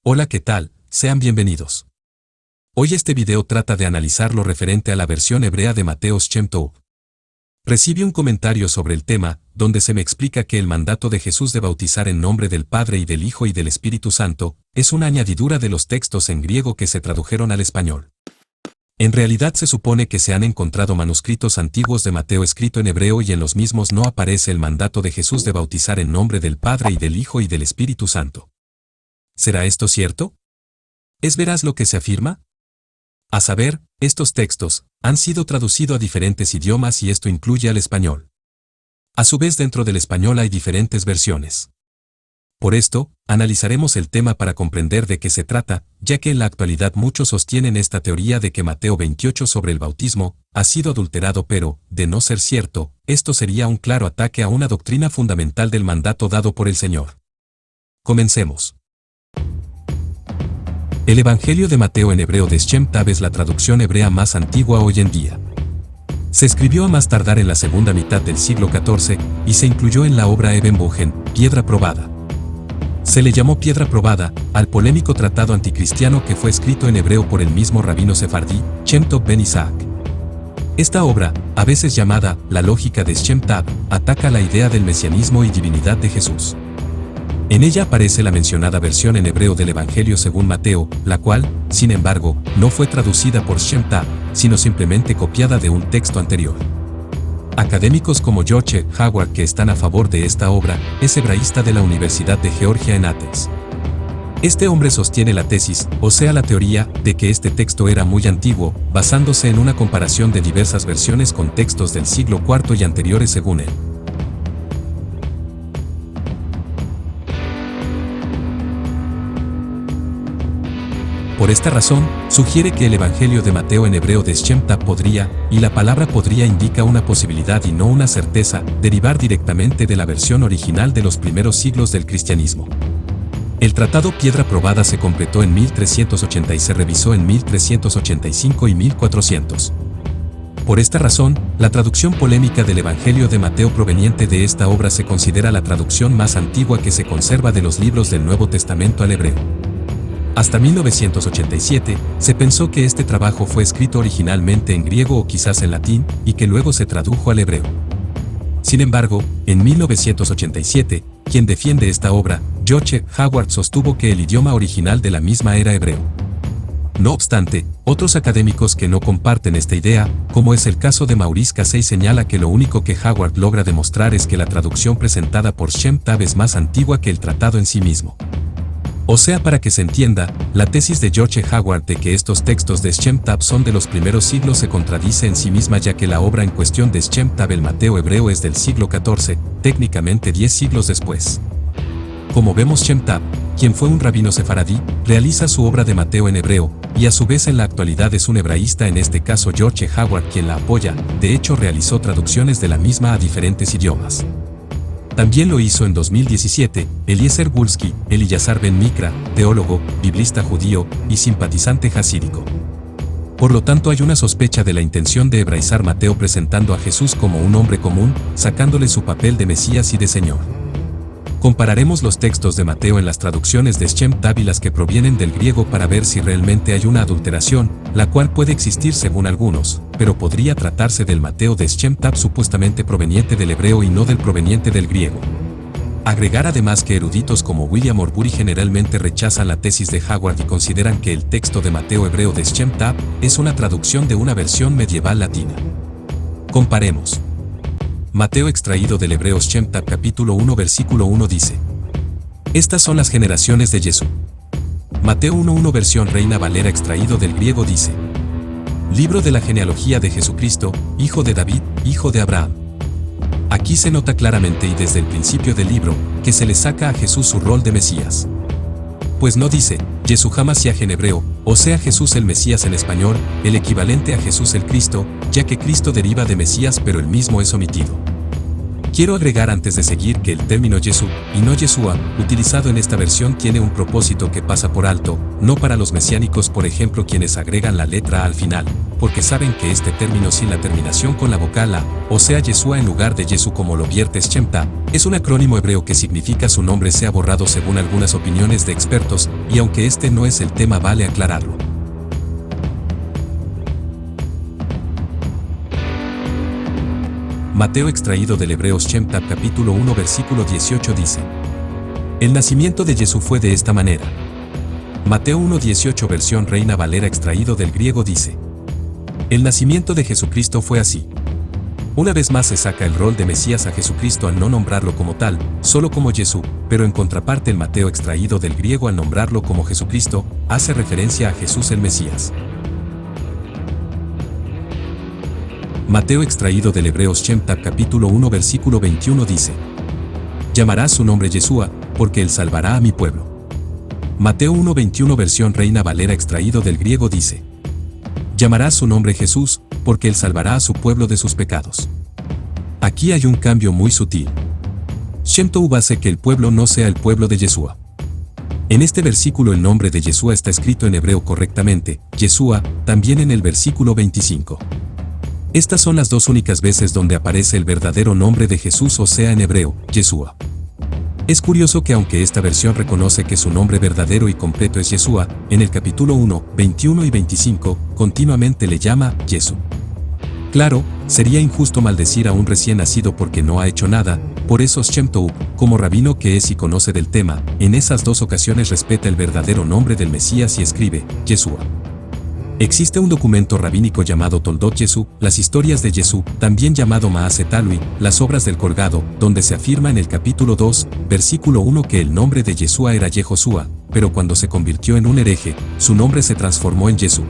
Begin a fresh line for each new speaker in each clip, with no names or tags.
Hola, ¿qué tal? Sean bienvenidos. Hoy este video trata de analizar lo referente a la versión hebrea de Mateo Shem Tov. Recibí un comentario sobre el tema, donde se me explica que el mandato de Jesús de bautizar en nombre del Padre y del Hijo y del Espíritu Santo, es una añadidura de los textos en griego que se tradujeron al español. En realidad se supone que se han encontrado manuscritos antiguos de Mateo escrito en hebreo y en los mismos no aparece el mandato de Jesús de bautizar en nombre del Padre y del Hijo y del Espíritu Santo. ¿Será esto cierto? ¿Es veraz lo que se afirma? A saber, estos textos han sido traducidos a diferentes idiomas y esto incluye al español. A su vez, dentro del español hay diferentes versiones. Por esto, analizaremos el tema para comprender de qué se trata, ya que en la actualidad muchos sostienen esta teoría de que Mateo 28 sobre el bautismo ha sido adulterado, pero, de no ser cierto, esto sería un claro ataque a una doctrina fundamental del mandato dado por el Señor. Comencemos. El Evangelio de Mateo en hebreo de Shem Tav es la traducción hebrea más antigua hoy en día. Se escribió a más tardar en la segunda mitad del siglo XIV y se incluyó en la obra Eben Bogen, Piedra Probada. Se le llamó Piedra Probada al polémico tratado anticristiano que fue escrito en hebreo por el mismo rabino sefardí, Shem Tov ben Isaac. Esta obra, a veces llamada La lógica de Shem Tav, ataca la idea del mesianismo y divinidad de Jesús. En ella aparece la mencionada versión en hebreo del Evangelio según Mateo, la cual, sin embargo, no fue traducida por Shem Tav, sino simplemente copiada de un texto anterior. Académicos como George Howard, que están a favor de esta obra, es hebraísta de la Universidad de Georgia en Athens. Este hombre sostiene la tesis, o sea la teoría, de que este texto era muy antiguo, basándose en una comparación de diversas versiones con textos del siglo IV y anteriores según él. Por esta razón, sugiere que el Evangelio de Mateo en hebreo de Shem Tav podría, y la palabra podría indica una posibilidad y no una certeza, derivar directamente de la versión original de los primeros siglos del cristianismo. El tratado Piedra Probada se completó en 1380 y se revisó en 1385 y 1400. Por esta razón, la traducción polémica del Evangelio de Mateo proveniente de esta obra se considera la traducción más antigua que se conserva de los libros del Nuevo Testamento al hebreo. Hasta 1987, se pensó que este trabajo fue escrito originalmente en griego o quizás en latín, y que luego se tradujo al hebreo. Sin embargo, en 1987, quien defiende esta obra, George Howard, sostuvo que el idioma original de la misma era hebreo. No obstante, otros académicos que no comparten esta idea, como es el caso de Maurice Casey, señala que lo único que Howard logra demostrar es que la traducción presentada por Shem Tav es más antigua que el tratado en sí mismo. O sea, para que se entienda, la tesis de George Howard de que estos textos de Shem Tav son de los primeros siglos se contradice en sí misma, ya que la obra en cuestión de Shem Tav, el Mateo hebreo, es del siglo XIV, técnicamente 10 siglos después. Como vemos, Shem Tav, quien fue un rabino sefaradí, realiza su obra de Mateo en hebreo, y a su vez en la actualidad es un hebraísta, en este caso George Howard, quien la apoya. De hecho, realizó traducciones de la misma a diferentes idiomas. También lo hizo en 2017, Eliezer Bulsky, Eliyazar ben Mikra, teólogo, biblista judío y simpatizante hasídico. Por lo tanto, hay una sospecha de la intención de hebraizar Mateo presentando a Jesús como un hombre común, sacándole su papel de Mesías y de Señor. Compararemos los textos de Mateo en las traducciones de Shem Tav y las que provienen del griego para ver si realmente hay una adulteración, la cual puede existir según algunos, pero podría tratarse del Mateo de Shem Tav supuestamente proveniente del hebreo y no del proveniente del griego. Agregar además que eruditos como William Orbury generalmente rechazan la tesis de Howard y consideran que el texto de Mateo hebreo de Shem Tav es una traducción de una versión medieval latina. Comparemos. Mateo extraído del hebreo Shem Tav capítulo 1 versículo 1 dice: Estas son las generaciones de Jesús. Mateo 1:1 versión Reina Valera extraído del griego dice: Libro de la genealogía de Jesucristo, hijo de David, hijo de Abraham. Aquí se nota claramente y desde el principio del libro, que se le saca a Jesús su rol de Mesías. Pues no dice Jesús HaMashiach en hebreo, o sea Jesús el Mesías en español, el equivalente a Jesús el Cristo, ya que Cristo deriva de Mesías pero el mismo es omitido. Quiero agregar antes de seguir que el término Jesús, y no Yeshua, utilizado en esta versión tiene un propósito que pasa por alto, no para los mesiánicos por ejemplo quienes agregan la letra A al final, porque saben que este término sin la terminación con la vocal A, o sea Yeshua en lugar de Jesús como lo vierte Shem Tov, es un acrónimo hebreo que significa su nombre sea borrado según algunas opiniones de expertos, y aunque este no es el tema vale aclararlo. Mateo extraído del Hebreos Shem Tov capítulo 1 versículo 18 dice: El nacimiento de Jesús fue de esta manera. Mateo 1:18 versión Reina Valera extraído del griego dice: El nacimiento de Jesucristo fue así. Una vez más se saca el rol de Mesías a Jesucristo al no nombrarlo como tal, solo como Jesús, pero en contraparte el Mateo extraído del griego al nombrarlo como Jesucristo, hace referencia a Jesús el Mesías. Mateo extraído del Hebreos Shem Tov capítulo 1 versículo 21 dice: Llamará su nombre Yeshua, porque él salvará a mi pueblo. Mateo 1:21 versión Reina Valera extraído del griego dice: Llamará su nombre Jesús, porque él salvará a su pueblo de sus pecados. Aquí hay un cambio muy sutil. Shem Tov hace que el pueblo no sea el pueblo de Yeshua. En este versículo el nombre de Yeshua está escrito en hebreo correctamente, Yeshua, también en el versículo 25. Estas son las dos únicas veces donde aparece el verdadero nombre de Jesús, o sea en hebreo, Yeshua. Es curioso que aunque esta versión reconoce que su nombre verdadero y completo es Yeshua, en el capítulo 1, 21 y 25, continuamente le llama Jesús. Claro, sería injusto maldecir a un recién nacido porque no ha hecho nada, por eso Shem Tov, como rabino que es y conoce del tema, en esas dos ocasiones respeta el verdadero nombre del Mesías y escribe, Yeshua. Existe un documento rabínico llamado Toldot Jesús, las historias de Jesús, también llamado Maaset Talui, las obras del colgado, donde se afirma en el capítulo 2, versículo 1 que el nombre de Yeshua era Yehoshua, pero cuando se convirtió en un hereje, su nombre se transformó en Jesús.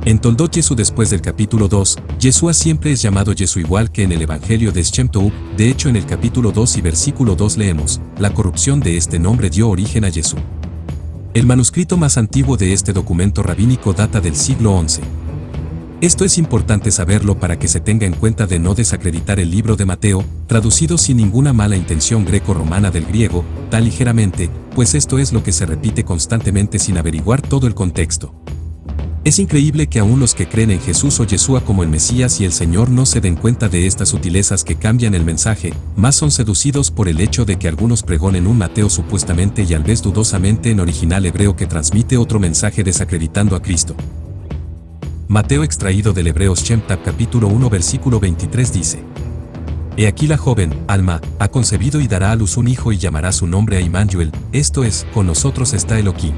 En Toldot Jesús después del capítulo 2, Yeshua siempre es llamado Jesús igual que en el Evangelio de Shem Tov, de hecho en el capítulo 2 y versículo 2 leemos, la corrupción de este nombre dio origen a Jesús. El manuscrito más antiguo de este documento rabínico data del siglo XI. Esto es importante saberlo para que se tenga en cuenta de no desacreditar el libro de Mateo, traducido sin ninguna mala intención greco-romana del griego, tan ligeramente, pues esto es lo que se repite constantemente sin averiguar todo el contexto. Es increíble que aún los que creen en Jesús o Yeshua como el Mesías y el Señor no se den cuenta de estas sutilezas que cambian el mensaje, más son seducidos por el hecho de que algunos pregonen un Mateo supuestamente y al vez dudosamente en original hebreo que transmite otro mensaje desacreditando a Cristo. Mateo extraído del Hebreos Shem Tov capítulo 1 versículo 23 dice: He aquí la joven, Alma, ha concebido y dará a luz un hijo y llamará su nombre a Immanuel, esto es, con nosotros está Elohim.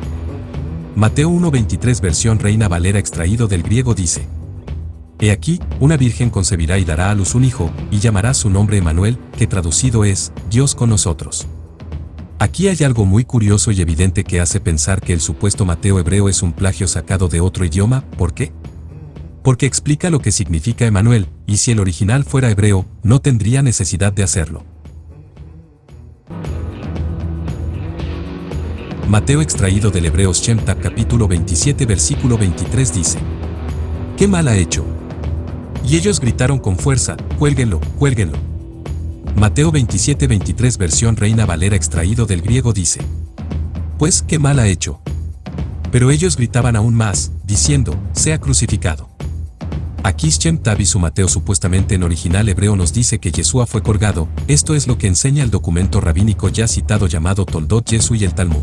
Mateo 1:23 versión Reina Valera extraído del griego dice: He aquí, una virgen concebirá y dará a luz un hijo, y llamará su nombre Emmanuel, que traducido es, Dios con nosotros. Aquí hay algo muy curioso y evidente que hace pensar que el supuesto Mateo hebreo es un plagio sacado de otro idioma, ¿por qué? Porque explica lo que significa Emmanuel, y si el original fuera hebreo, no tendría necesidad de hacerlo. Mateo extraído del Hebreos Shem Tov capítulo 27 versículo 23 dice: ¿Qué mal ha hecho? Y ellos gritaron con fuerza: cuélguenlo, cuélguenlo. Mateo 27:23 versión Reina Valera extraído del griego dice: Pues, ¿qué mal ha hecho? Pero ellos gritaban aún más, diciendo: sea crucificado. Aquí Shem Tov y su Mateo supuestamente en original hebreo nos dice que Yeshua fue colgado, esto es lo que enseña el documento rabínico ya citado llamado Toldot Jesús y el Talmud.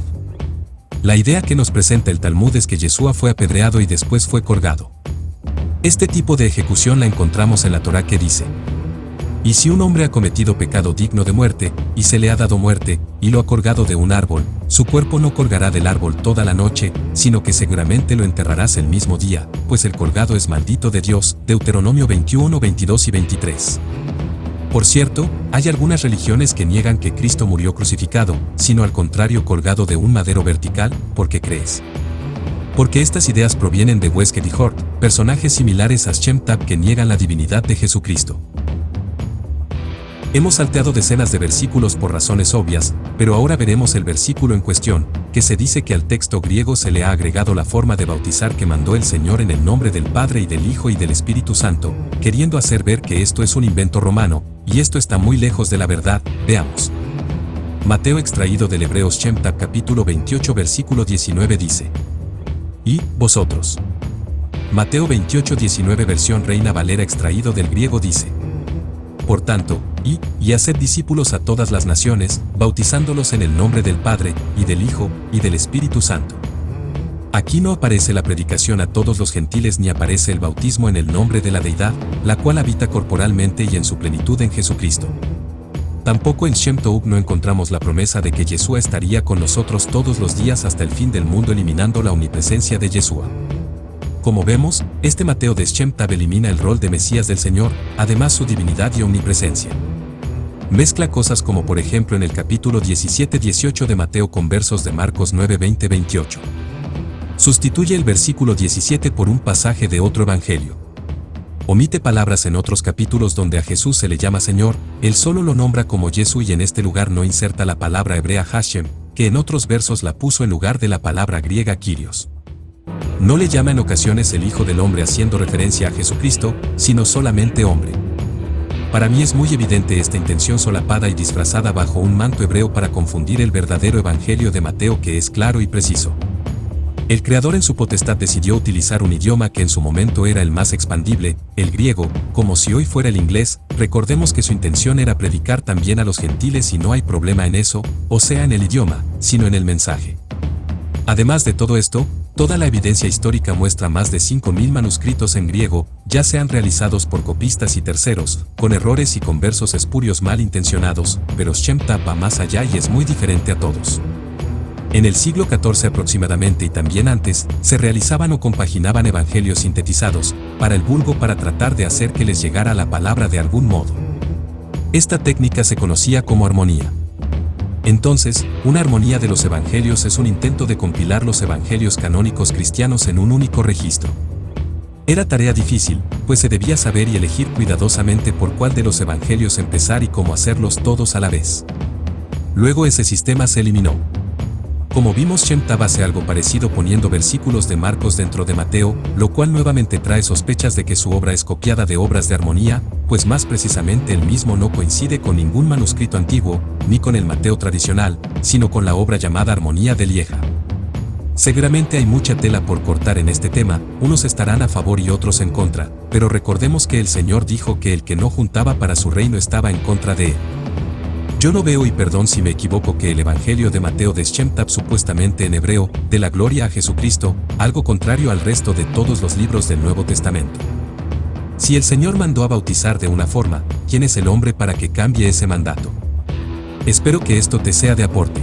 La idea que nos presenta el Talmud es que Yeshua fue apedreado y después fue colgado. Este tipo de ejecución la encontramos en la Torá que dice: Y si un hombre ha cometido pecado digno de muerte, y se le ha dado muerte, y lo ha colgado de un árbol, su cuerpo no colgará del árbol toda la noche, sino que seguramente lo enterrarás el mismo día, pues el colgado es maldito de Dios. Deuteronomio 21, 22 y 23. Por cierto, hay algunas religiones que niegan que Cristo murió crucificado, sino al contrario colgado de un madero vertical. ¿Por qué crees? Porque estas ideas provienen de Wesket y Hort, personajes similares a Shem Tov que niegan la divinidad de Jesucristo. Hemos salteado decenas de versículos por razones obvias, pero ahora veremos el versículo en cuestión, que se dice que al texto griego se le ha agregado la forma de bautizar que mandó el Señor en el nombre del Padre y del Hijo y del Espíritu Santo, queriendo hacer ver que esto es un invento romano, y esto está muy lejos de la verdad. Veamos. Mateo extraído del Hebreos Shemta capítulo 28 versículo 19 dice: ¿Y vosotros? Mateo 28:19 versión Reina Valera extraído del griego dice: Por tanto, y haced discípulos a todas las naciones, bautizándolos en el nombre del Padre, y del Hijo, y del Espíritu Santo. Aquí no aparece la predicación a todos los gentiles ni aparece el bautismo en el nombre de la Deidad, la cual habita corporalmente y en su plenitud en Jesucristo. Tampoco en Shem Tov no encontramos la promesa de que Yeshua estaría con nosotros todos los días hasta el fin del mundo eliminando la omnipresencia de Yeshua. Como vemos, este Mateo de Shem Tav elimina el rol de Mesías del Señor, además su divinidad y omnipresencia. Mezcla cosas como por ejemplo en el capítulo 17-18 de Mateo con versos de Marcos 9-20-28. Sustituye el versículo 17 por un pasaje de otro evangelio. Omite palabras en otros capítulos donde a Jesús se le llama Señor, él solo lo nombra como Jesús y en este lugar no inserta la palabra hebrea Hashem, que en otros versos la puso en lugar de la palabra griega Kyrios. No le llama en ocasiones el Hijo del Hombre haciendo referencia a Jesucristo, sino solamente hombre. Para mí es muy evidente esta intención solapada y disfrazada bajo un manto hebreo para confundir el verdadero evangelio de Mateo que es claro y preciso. El Creador en su potestad decidió utilizar un idioma que en su momento era el más expandible, el griego, como si hoy fuera el inglés. Recordemos que su intención era predicar también a los gentiles y no hay problema en eso, o sea en el idioma, sino en el mensaje. Además de todo esto, toda la evidencia histórica muestra más de 5.000 manuscritos en griego, ya sean realizados por copistas y terceros, con errores y con versos espurios mal intencionados, pero Shem Tav va más allá y es muy diferente a todos. En el siglo XIV aproximadamente y también antes, se realizaban o compaginaban evangelios sintetizados, para el vulgo para tratar de hacer que les llegara la palabra de algún modo. Esta técnica se conocía como armonía. Entonces, una armonía de los evangelios es un intento de compilar los evangelios canónicos cristianos en un único registro. Era tarea difícil, pues se debía saber y elegir cuidadosamente por cuál de los evangelios empezar y cómo hacerlos todos a la vez. Luego ese sistema se eliminó. Como vimos, Shem Tav hace algo parecido poniendo versículos de Marcos dentro de Mateo, lo cual nuevamente trae sospechas de que su obra es copiada de obras de armonía, pues más precisamente el mismo no coincide con ningún manuscrito antiguo, ni con el Mateo tradicional, sino con la obra llamada Armonía de Lieja. Seguramente hay mucha tela por cortar en este tema, unos estarán a favor y otros en contra, pero recordemos que el Señor dijo que el que no juntaba para su reino estaba en contra de él. Yo no veo, y perdón si me equivoco, que el Evangelio de Mateo de Shem Tav supuestamente en hebreo, de la gloria a Jesucristo, algo contrario al resto de todos los libros del Nuevo Testamento. Si el Señor mandó a bautizar de una forma, ¿quién es el hombre para que cambie ese mandato? Espero que esto te sea de aporte.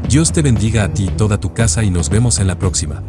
Dios te bendiga a ti y toda tu casa y nos vemos en la próxima.